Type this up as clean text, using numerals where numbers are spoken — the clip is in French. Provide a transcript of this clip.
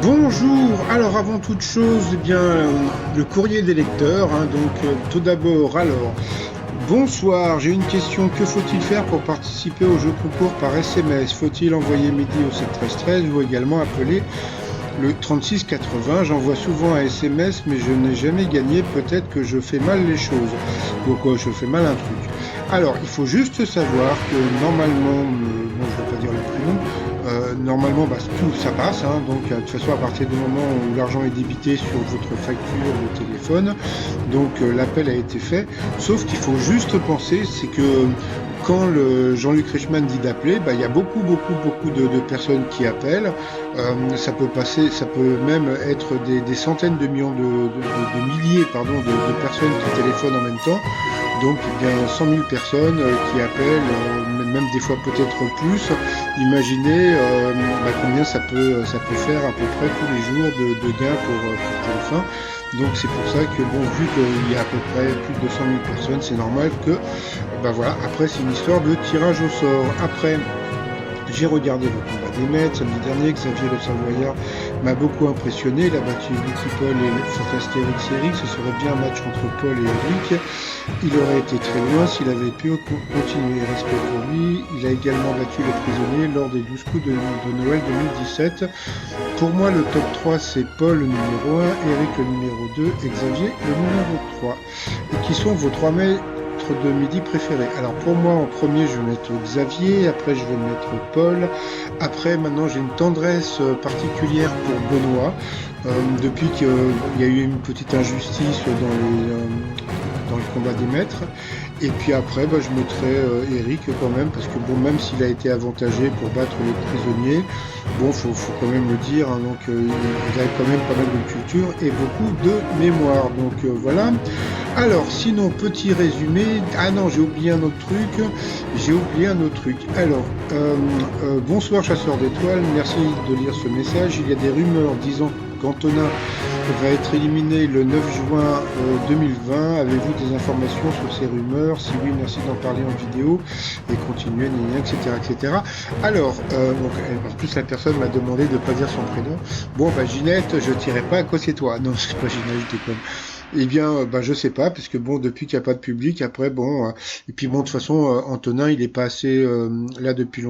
Bonjour, alors avant toute chose, eh bien, le courrier des lecteurs, tout d'abord, alors, bonsoir, j'ai une question, que faut-il faire pour participer au jeu concours par SMS? Faut-il envoyer midi au 7 13 13 ou également appeler le 36 80? J'envoie souvent un SMS mais je n'ai jamais gagné, peut-être que je fais mal les choses, donc je fais mal un truc. Alors, il faut juste savoir que normalement, bon, je ne vais pas dire le prénom, normalement, tout ça passe, donc de toute façon, à partir du moment où l'argent est débité sur votre facture de téléphone, donc l'appel a été fait, sauf qu'il faut juste penser, c'est que quand le Jean-Luc Reichmann dit d'appeler, il y a beaucoup de personnes qui appellent. Ça peut passer, ça peut même être des centaines de millions de milliers, pardon, de personnes qui téléphonent en même temps. Donc, eh bien, 100 000 personnes qui appellent, même des fois peut-être plus. Imaginez combien ça peut faire à peu près tous les jours de gains pour TF1. Donc, c'est pour ça que, bon, vu qu'il y a à peu près plus de 200 000 personnes, c'est normal que, voilà, après, c'est une histoire de tirage au sort. Après, j'ai regardé le combat des maîtres samedi dernier. Xavier Le Savoyard m'a beaucoup impressionné. Il a battu Lucky Paul et Fantastéryx Eric. Ce serait bien un match entre Paul et Eric. Il aurait été très loin s'il avait pu continuer. Respect pour lui. Il a également battu les prisonniers lors des 12 coups de Noël 2017. Pour moi, le top 3, c'est Paul le numéro 1, Eric le numéro 2 et Xavier le numéro 3. Et qui sont vos 3 maîtres de midi préférés? Alors pour moi, en premier, je vais mettre Xavier, après je vais mettre Paul, après maintenant j'ai une tendresse particulière pour Benoît, depuis qu'il y a eu une petite injustice dans le combat des maîtres. Et puis après, je mettrai Eric quand même, parce que bon, même s'il a été avantagé pour battre les prisonniers, bon, faut quand même le dire, donc il a quand même pas mal de culture et beaucoup de mémoire. Donc voilà. Alors, sinon, petit résumé. Ah non, j'ai oublié un autre truc. Alors, bonsoir chasseur d'étoiles, merci de lire ce message. Il y a des rumeurs disant qu'Antonin va être éliminé le 9 juin 2020. Avez-vous des informations sur ces rumeurs? Si oui, merci d'en parler en vidéo et continuer, etc., etc. Alors, en plus la personne m'a demandé de ne pas dire son prénom. Bon, Ginette, je tirais pas à quoi c'est toi. Non, c'est pas Ginette, je déconne. Eh bien, je sais pas, parce que bon, depuis qu'il n'y a pas de public, après, bon, et puis bon, de toute façon, Antonin, il est pas assez là depuis longtemps.